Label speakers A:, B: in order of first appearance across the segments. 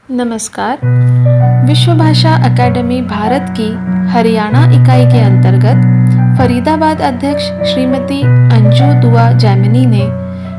A: नमस्कार। विश्व भाषा अकादमी भारत की हरियाणा इकाई के अंतर्गत फरीदाबाद अध्यक्ष श्रीमती अंजू दुआ जैमिनी ने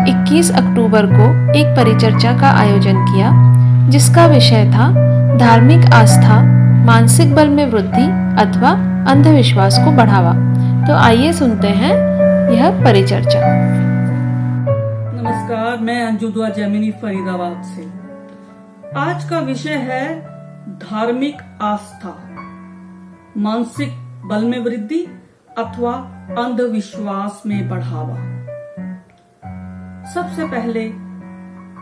A: 21 अक्टूबर को एक परिचर्चा का आयोजन किया, जिसका विषय था धार्मिक आस्था, मानसिक बल में वृद्धि अथवा अंधविश्वास को बढ़ावा। तो आइए सुनते हैं यह परिचर्चा।
B: नमस्कार, मैं अंजू दुआ जैमिनी फरीदाबाद से। आज का विषय है धार्मिक आस्था, मानसिक बल में वृद्धि अथवा अंधविश्वास में बढ़ावा। सबसे पहले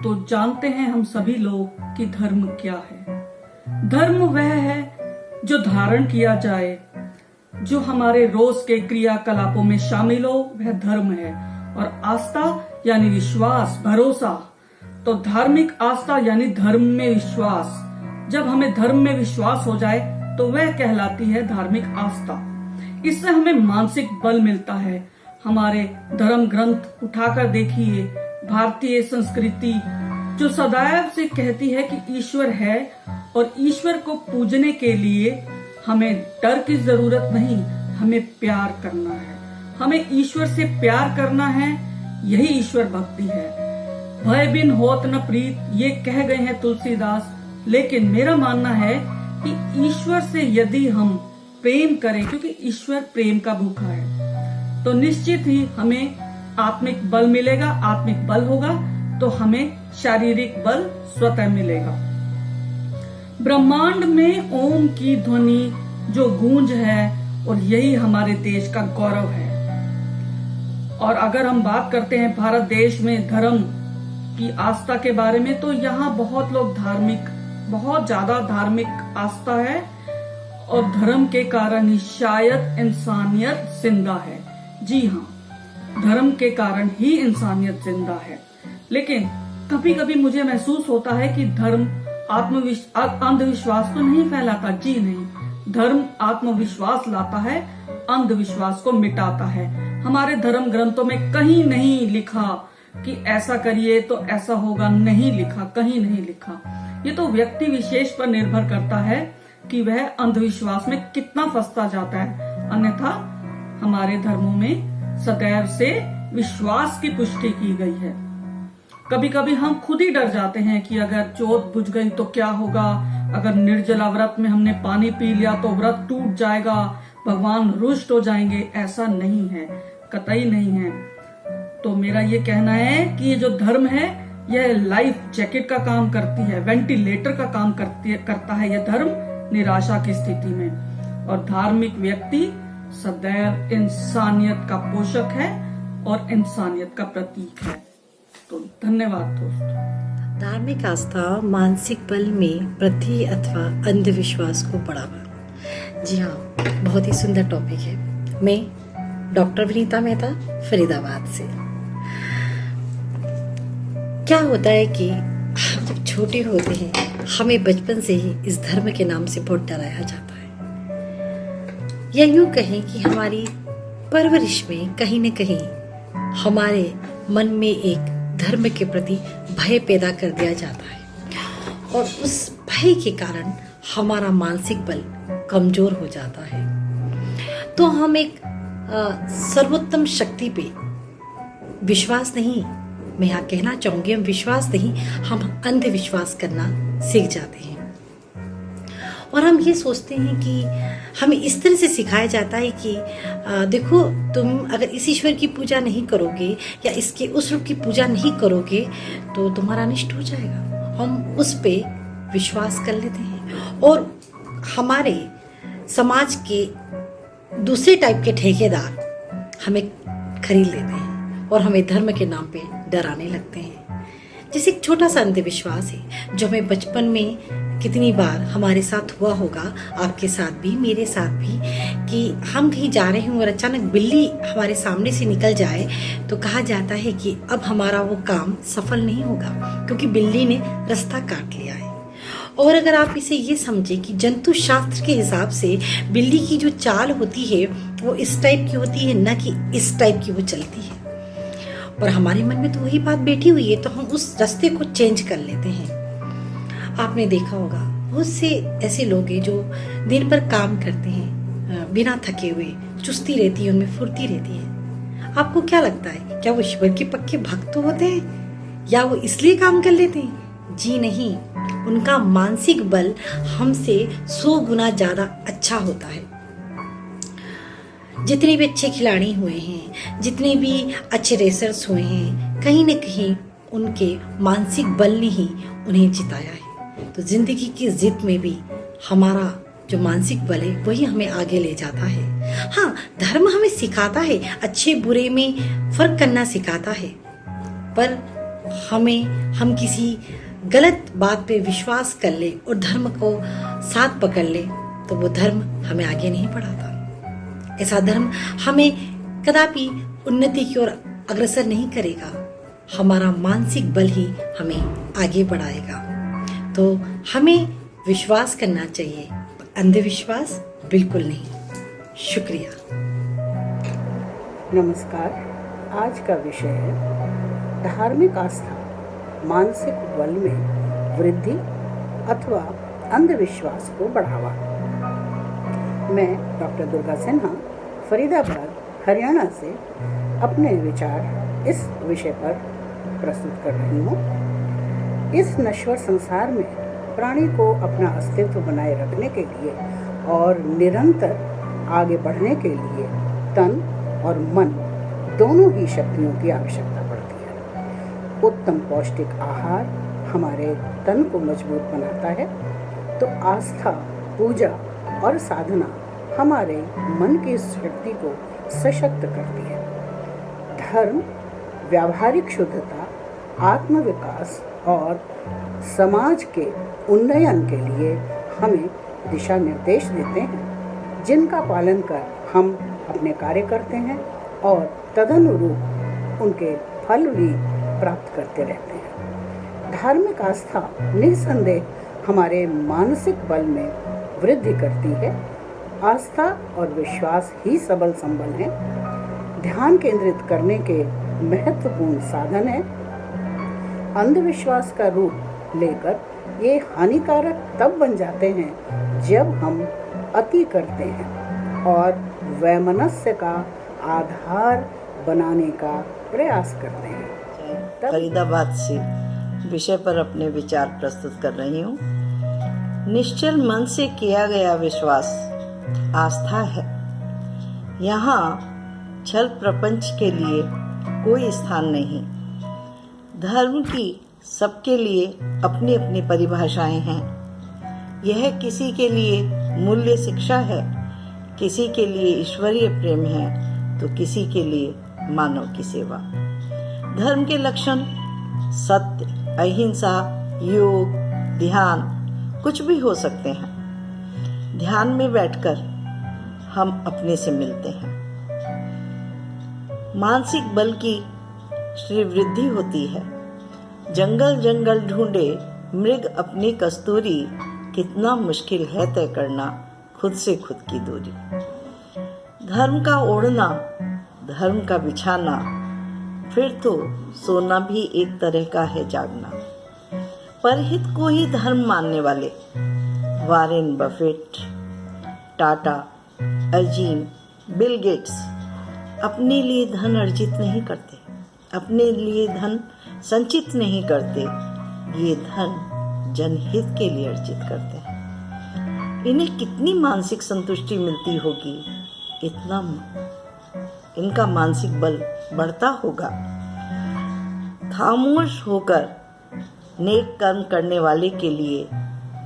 B: तो जानते हैं हम सभी लोग कि धर्म क्या है। धर्म वह है जो धारण किया जाए, जो हमारे रोज के क्रियाकलापों में शामिल हो, वह धर्म है। और आस्था यानी विश्वास, भरोसा। तो धार्मिक आस्था यानी धर्म में विश्वास। जब हमें धर्म में विश्वास हो जाए तो वह कहलाती है धार्मिक आस्था। इससे हमें मानसिक बल मिलता है। हमारे धर्म ग्रंथ उठाकर देखिए, भारतीय संस्कृति जो सदैव से कहती है कि ईश्वर है और ईश्वर को पूजने के लिए हमें डर की जरूरत नहीं, हमें प्यार करना है। हमें ईश्वर से प्यार करना है, यही ईश्वर भक्ति है। भय बिन होत न प्रीत, ये कह गए हैं तुलसीदास। लेकिन मेरा मानना है कि ईश्वर से यदि हम प्रेम करें, क्योंकि ईश्वर प्रेम का भूखा है, तो निश्चित ही हमें आत्मिक बल मिलेगा। आत्मिक बल होगा तो हमें शारीरिक बल स्वतः मिलेगा। ब्रह्मांड में ओम की ध्वनि जो गूंज है, और यही हमारे देश का गौरव है। और अगर हम बात करते हैं भारत देश में धर्म की आस्था के बारे में, तो यहाँ बहुत लोग बहुत ज्यादा धार्मिक आस्था है, और धर्म के कारण ही शायद इंसानियत जिंदा है। जी हाँ, धर्म के कारण ही इंसानियत जिंदा है। लेकिन कभी कभी मुझे महसूस होता है कि धर्म अंधविश्वास तो नहीं फैलाता। जी नहीं, धर्म आत्मविश्वास लाता है, अंधविश्वास को मिटाता है। हमारे धर्म ग्रंथों में कहीं नहीं लिखा कि ऐसा करिए तो ऐसा होगा, नहीं लिखा, कहीं नहीं लिखा। ये तो व्यक्ति विशेष पर निर्भर करता है कि वह अंधविश्वास में कितना फंसता जाता है। अन्यथा हमारे धर्मों में सदैव से विश्वास की पुष्टि की गई है। कभी कभी हम खुद ही डर जाते हैं कि अगर जोत बुझ गई तो क्या होगा, अगर निर्जला व्रत में हमने पानी पी लिया तो व्रत टूट जाएगा, भगवान रुष्ट हो जाएंगे। ऐसा नहीं है, कतई नहीं है। तो मेरा ये कहना है कि ये जो धर्म है, यह लाइफ जैकेट का काम करती है, वेंटिलेटर का काम करता है यह धर्म निराशा की स्थिति में। और धार्मिक व्यक्ति सदैव इंसानियत का पोषक है और इंसानियत का प्रतीक है। तो धन्यवाद दोस्तों।
C: धार्मिक आस्था मानसिक बल में वृद्धि अथवा अंधविश्वास को बढ़ावा। जी हाँ, बहुत ही सुंदर टॉपिक है। मैं डॉक्टर विनीता मेहता, फरीदाबाद से। क्या होता है कि हम जब छोटे होते हैं, हमें बचपन से ही इस धर्म के नाम से बहुत डराया जाता है। या यूं कहें कि हमारी परवरिश में कहीं न कहीं हमारे मन में एक धर्म के प्रति भय पैदा कर दिया जाता है, और उस भय के कारण हमारा मानसिक बल कमजोर हो जाता है। तो हम एक सर्वोत्तम शक्ति पे विश्वास नहीं, मैं यहाँ कहना चाहूंगी, हम विश्वास नहीं, हम अंधविश्वास करना सीख जाते हैं। और हम ये सोचते हैं कि हमें इस तरह से सिखाया जाता है कि देखो, तुम अगर इस ईश्वर की पूजा नहीं करोगे या इसके उस रूप की पूजा नहीं करोगे तो तुम्हारा अनिष्ट हो जाएगा। हम उस पे विश्वास कर लेते हैं, और हमारे समाज के दूसरे टाइप के ठेकेदार हमें खरीद लेते हैं और हमें धर्म के नाम पे डराने लगते हैं। जैसे एक छोटा सा अंधविश्वास है जो हमें बचपन में कितनी बार हमारे साथ हुआ होगा, आपके साथ भी, मेरे साथ भी, कि हम कहीं जा रहे हों और अचानक बिल्ली हमारे सामने से निकल जाए तो कहा जाता है कि अब हमारा वो काम सफल नहीं होगा क्योंकि बिल्ली ने रास्ता काट लिया है। और अगर आप इसे ये समझे कि जंतु शास्त्र के हिसाब से बिल्ली की जो चाल होती है वो इस टाइप की होती है, न कि इस टाइप की वो चलती है, और हमारे मन में तो वही बात बैठी हुई है, तो हम उस रास्ते को चेंज कर लेते हैं। आपने देखा होगा बहुत से ऐसे लोग हैं जो दिन भर काम करते हैं बिना थके हुए, चुस्ती रहती है, उनमें फुर्ती रहती है। आपको क्या लगता है, क्या वो ईश्वर के पक्के भक्त होते हैं या वो इसलिए काम कर लेते हैं? जी नहीं, उनका मानसिक बल हमसे 100 गुना ज्यादा अच्छा होता है। जितने भी अच्छे खिलाड़ी हुए हैं, जितने भी अच्छे रेसर्स हुए हैं, कहीं न कहीं उनके मानसिक बल ने ही उन्हें जिताया है। तो जिंदगी की जिद में भी हमारा जो मानसिक बल है वही हमें आगे ले जाता है। हाँ, धर्म हमें सिखाता है, अच्छे बुरे में फर्क करना सिखाता है, पर हम किसी गलत बात पे विश्वास कर ले और धर्म को साथ पकड़ ले तो वो धर्म हमें आगे नहीं बढ़ाता। ऐसा धर्म हमें कदापि उन्नति की ओर अग्रसर नहीं करेगा। हमारा मानसिक बल ही हमें आगे बढ़ाएगा। तो हमें विश्वास करना चाहिए, अंधविश्वास बिल्कुल नहीं। शुक्रिया।
D: नमस्कार। आज का विषय है धार्मिक आस्था मानसिक बल में वृद्धि अथवा अंधविश्वास को बढ़ावा। मैं डॉक्टर दुर्गा सिन्हा फरीदाबाद हरियाणा से अपने विचार इस विषय पर प्रस्तुत कर रही हूँ। इस नश्वर संसार में प्राणी को अपना अस्तित्व बनाए रखने के लिए और निरंतर आगे बढ़ने के लिए तन और मन दोनों ही शक्तियों की आवश्यकता पड़ती है। उत्तम पौष्टिक आहार हमारे तन को मजबूत बनाता है, तो आस्था, पूजा और साधना हमारे मन की शक्ति को सशक्त करती है। धर्म व्यावहारिक शुद्धता, आत्मविकास और समाज के उन्नयन के लिए हमें दिशा निर्देश देते हैं, जिनका पालन कर हम अपने कार्य करते हैं और तदनुरूप उनके फल भी प्राप्त करते रहते हैं। धार्मिक आस्था निस्संदेह हमारे मानसिक बल में वृद्धि करती है। आस्था और विश्वास ही सबल संबल हैं, ध्यान केंद्रित करने के महत्वपूर्ण साधन है। अंधविश्वास का रूप लेकर ये हानिकारक तब बन जाते हैं जब हम अति करते हैं और वैमनस्य का आधार बनाने का प्रयास करते हैं।
E: फरीदाबाद से विषय पर अपने विचार प्रस्तुत कर रही हूँ। निश्चल मन से किया गया विश्वास आस्था है। यहाँ छल प्रपंच के लिए कोई स्थान नहीं। धर्म की सबके लिए अपनी अपनी परिभाषाएं हैं। यह किसी के लिए मूल्य शिक्षा है, किसी के लिए ईश्वरीय प्रेम है, तो किसी के लिए मानव की सेवा। धर्म के लक्षण सत्य, अहिंसा, योग, ध्यान कुछ भी हो सकते हैं। ध्यान में बैठकर हम अपने से मिलते हैं। मानसिक बल की श्री वृद्धि होती है। जंगल जंगल ढूंढे मृग अपनी कस्तूरी, कितना मुश्किल है तय करना खुद से खुद की दूरी। धर्म का ओढ़ना, धर्म का बिछाना, फिर तो सोना भी एक तरह का है जागना। परहित को ही धर्म मानने वाले वारेन बफेट, टाटा, अजीम, बिल गेट्स अपने लिए धन अर्जित नहीं करते, अपने लिए धन संचित नहीं करते। ये धन जनहित के लिए अर्जित करते हैं। इन्हें कितनी मानसिक संतुष्टि मिलती होगी, इतना इनका मानसिक बल बढ़ता होगा। खामोश होकर नेक कर्म करने वाले के लिए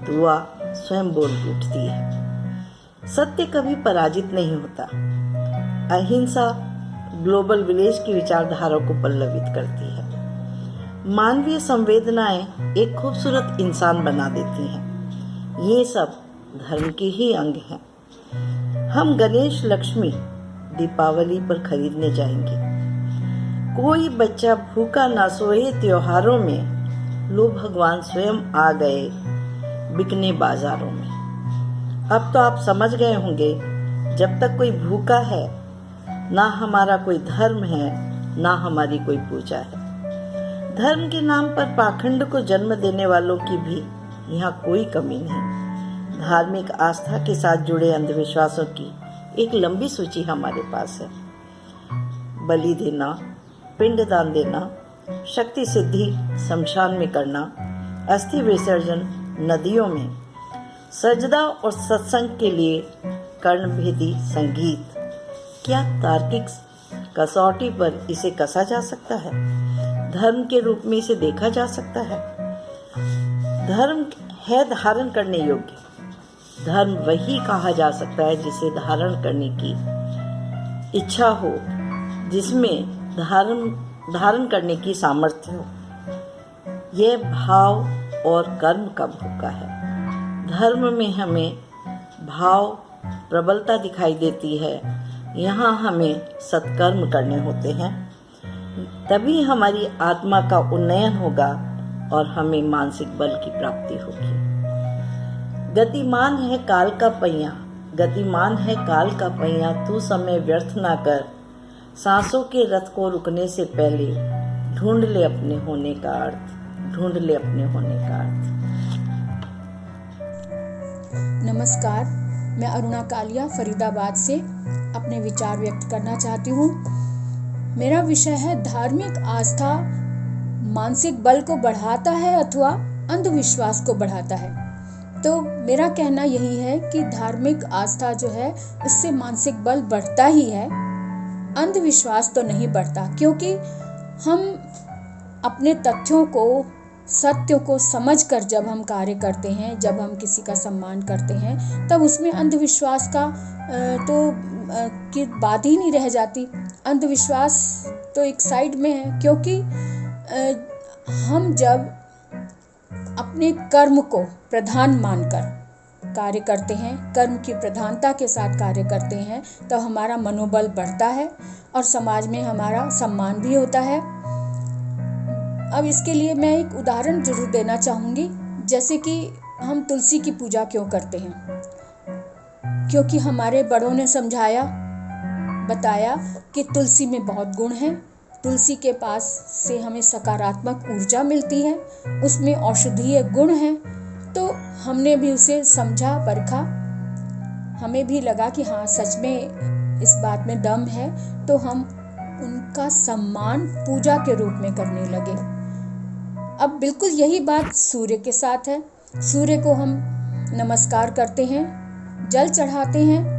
E: दुआ स्वयं बोल उठती है। सत्य कभी पराजित नहीं होता। अहिंसा ग्लोबल विलेज की विचारधारा को पल्लवित करती है। मानवीय संवेदनाएं एक खूबसूरत इंसान बना देती हैं। ये सब धर्म के ही अंग हैं। हम गणेश, लक्ष्मी दीपावली पर खरीदने जाएंगे। कोई बच्चा भूखा ना सोए त्योहारों में, लो भगवान स्वयं आ गए बिकने बाजारों में। अब तो आप समझ गए होंगे, जब तक कोई भूखा है, ना हमारा कोई धर्म है, ना हमारी कोई पूजा है। धर्म के नाम पर पाखंड को जन्म देने वालों की भी यहाँ कोई कमी नहीं। धार्मिक आस्था के साथ जुड़े अंधविश्वासों की एक लंबी सूची हमारे पास है। बलि देना, पिंडदान देना, शक्ति सिद्धि शमशान में करना, अस्थि विसर्जन नदियों में, सजदा और सत्संग के लिए कर्णभेदी संगीत। क्या तार्किक कसौटी पर इसे कसा जा सकता है? धर्म के रूप में इसे देखा जा सकता है? धर्म है धारण करने योग्य। धर्म वही कहा जा सकता है जिसे धारण करने की इच्छा हो, जिसमें धारण करने की सामर्थ्य हो। यह भाव और कर्म का भूखा है। धर्म में हमें भाव प्रबलता दिखाई देती है। यहाँ हमें सत्कर्म करने होते हैं, तभी हमारी आत्मा का उन्नयन होगा और हमें मानसिक बल की प्राप्ति होगी। गतिमान है काल का पहिया, गतिमान है काल का पहिया, तू समय व्यर्थ ना कर। सांसों के रथ को रुकने से पहले ढूंढ ले अपने होने का अर्थ, ढूंढ ले अपने होने का अर्थ।
F: नमस्कार, मैं अरुणा कालिया फरीदाबाद से अपने विचार व्यक्त करना चाहती हूँ। मेरा विषय है धार्मिक आस्था मानसिक बल को बढ़ाता है अथवा अंधविश्वास को बढ़ाता है। तो मेरा कहना यही है कि धार्मिक आस्था जो है उससे मानसिक बल बढ़ता ही है, अंधविश्वास तो नहीं बढ़ता, क्योंकि हम अपने तथ्यों को, सत्य को समझकर जब हम कार्य करते हैं, जब हम किसी का सम्मान करते हैं, तब उसमें अंधविश्वास का की बात ही नहीं रह जाती। अंधविश्वास तो एक साइड में है, क्योंकि हम जब अपने कर्म को प्रधान मानकर कार्य करते हैं, कर्म की प्रधानता के साथ कार्य करते हैं, तो हमारा मनोबल बढ़ता है और समाज में हमारा सम्मान भी होता है। अब इसके लिए मैं एक उदाहरण जरूर देना चाहूँगी। जैसे कि हम तुलसी की पूजा क्यों करते हैं? क्योंकि हमारे बड़ों ने समझाया, बताया कि तुलसी में बहुत गुण हैं। तुलसी के पास से हमें सकारात्मक ऊर्जा मिलती है, उसमें औषधीय गुण हैं। तो हमने भी उसे समझा, परखा, हमें भी लगा कि हाँ सच में इस बात में दम है, तो हम उनका सम्मान पूजा के रूप में करने लगे। अब बिल्कुल यही बात सूर्य के साथ है। सूर्य को हम नमस्कार करते हैं, जल चढ़ाते हैं,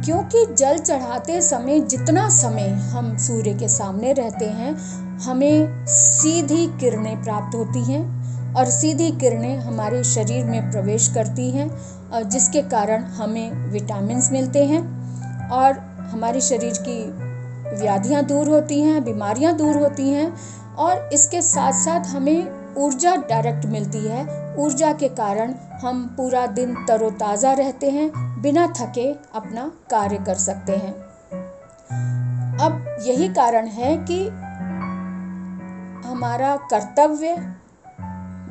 F: क्योंकि जल चढ़ाते समय जितना समय हम सूर्य के सामने रहते हैं, हमें सीधी किरणें प्राप्त होती हैं और सीधी किरणें हमारे शरीर में प्रवेश करती हैं, और जिसके कारण हमें विटामिन्स मिलते हैं और हमारे शरीर की व्याधियां दूर होती हैं, बीमारियां दूर होती हैं, और इसके साथ साथ हमें ऊर्जा डायरेक्ट मिलती है। ऊर्जा के कारण हम पूरा दिन तरोताज़ा रहते हैं, बिना थके अपना कार्य कर सकते हैं। अब यही कारण है कि हमारा कर्तव्य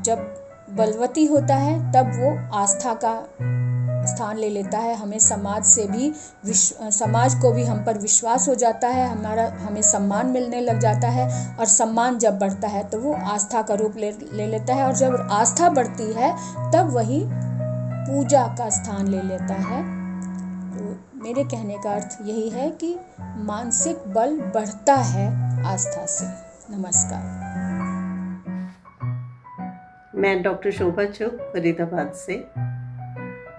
F: जब बलवती होता है तब वो आस्था का स्थान ले लेता है। हमें समाज से भी समाज को भी हम पर विश्वास हो जाता है, हमें सम्मान मिलने लग जाता है, और सम्मान जब बढ़ता है तो वो आस्था का रूप ले लेता है, और जब आस्था बढ़ती है तब वही पूजा का स्थान ले लेता है। तो मेरे कहने का अर्थ यही है कि मानसिक बल बढ़ता है आस्था से। नमस्कार।
G: मैं डॉक्टर शोभा चुग फरीदाबाद से।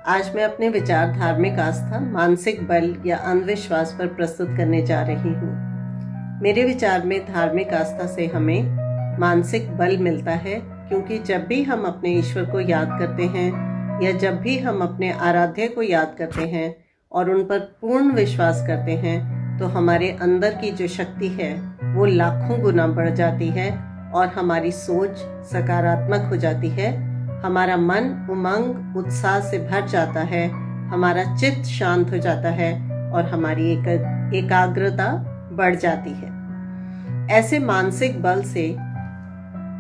G: आज मैं अपने विचार धार्मिक आस्था, मानसिक बल या अंधविश्वास पर प्रस्तुत करने जा रही हूँ। मेरे विचार में धार्मिक आस्था से हमें मानसिक बल मिलता है, क्योंकि जब भी हम अपने ईश्वर को याद करते हैं या जब भी हम अपने आराध्य को याद करते हैं और उन पर पूर्ण विश्वास करते हैं, तो हमारे अंदर की जो शक्ति है वो लाखों गुना बढ़ जाती है और हमारी सोच सकारात्मक हो जाती है। हमारा मन उमंग उत्साह से भर जाता है, हमारा चित्त शांत हो जाता है और हमारी एकाग्रता बढ़ जाती है। ऐसे मानसिक बल से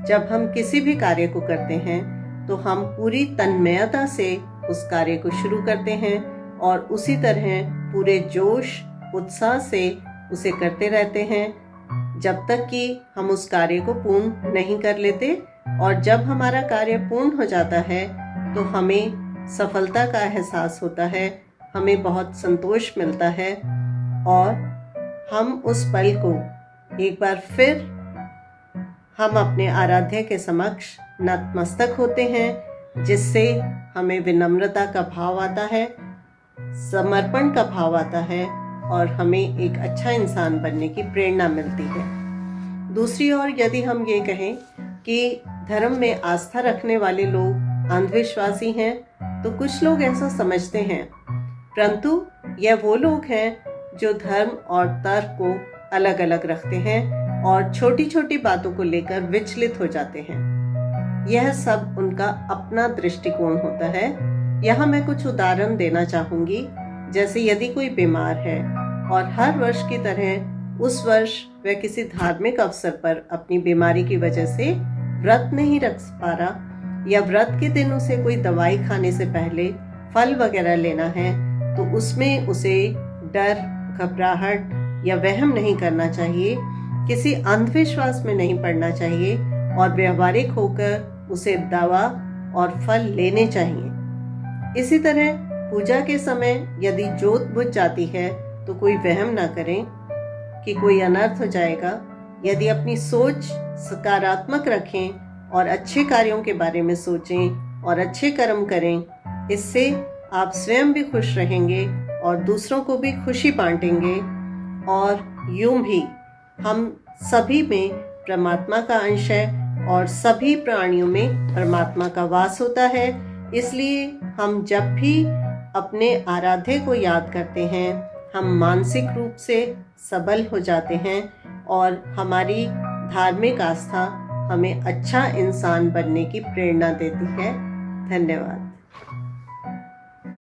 G: जब हम किसी भी कार्य को करते हैं तो हम पूरी तन्मयता से उस कार्य को शुरू करते हैं और उसी तरह पूरे जोश उत्साह से उसे करते रहते हैं जब तक कि हम उस कार्य को पूर्ण नहीं कर लेते और जब हमारा कार्य पूर्ण हो जाता है तो हमें सफलता का एहसास होता है, हमें बहुत संतोष मिलता है और हम उस पल को एक बार फिर हम अपने आराध्य के समक्ष नतमस्तक होते हैं, जिससे हमें विनम्रता का भाव आता है, समर्पण का भाव आता है और हमें एक अच्छा इंसान बनने की प्रेरणा मिलती है। दूसरी ओर यदि हम ये कहें कि धर्म में आस्था रखने वाले लोग अंधविश्वासी हैं, तो कुछ लोग ऐसा समझते हैं, परंतु यह वो लोग हैं जो धर्म और तर्क को अलग अलग रखते हैं और छोटी छोटी बातों को लेकर विचलित हो जाते हैं। यह सब उनका अपना दृष्टिकोण होता है। यहाँ मैं कुछ उदाहरण देना चाहूंगी। जैसे यदि कोई बीमार है और हर वर्ष की तरह उस वर्ष वह किसी धार्मिक अवसर पर अपनी बीमारी की वजह से व्रत नहीं रख पा रहा, या व्रत के दिन उसे कोई दवाई खाने से पहले फल वगैरह लेना है, तो उसमें उसे डर, घबराहट या वहम नहीं करना चाहिए, किसी अंधविश्वास में नहीं पड़ना चाहिए और व्यवहारिक होकर उसे दवा और फल लेने चाहिए। इसी तरह पूजा के समय यदि जोत बुझ जाती है तो कोई वहम ना करें कि कोई अनर्थ हो जाएगा। यदि अपनी सोच सकारात्मक रखें और अच्छे कार्यों के बारे में सोचें और अच्छे कर्म करें, इससे आप स्वयं भी खुश रहेंगे और दूसरों को भी खुशी बांटेंगे। और यूं भी हम सभी में परमात्मा का अंश है और सभी प्राणियों में परमात्मा का वास होता है। इसलिए हम जब भी अपने आराध्य को याद करते हैं, हम मानसिक रूप से सबल हो जाते हैं और हमारी धार्मिक आस्था हमें अच्छा इंसान बनने की प्रेरणा देती है। धन्यवाद।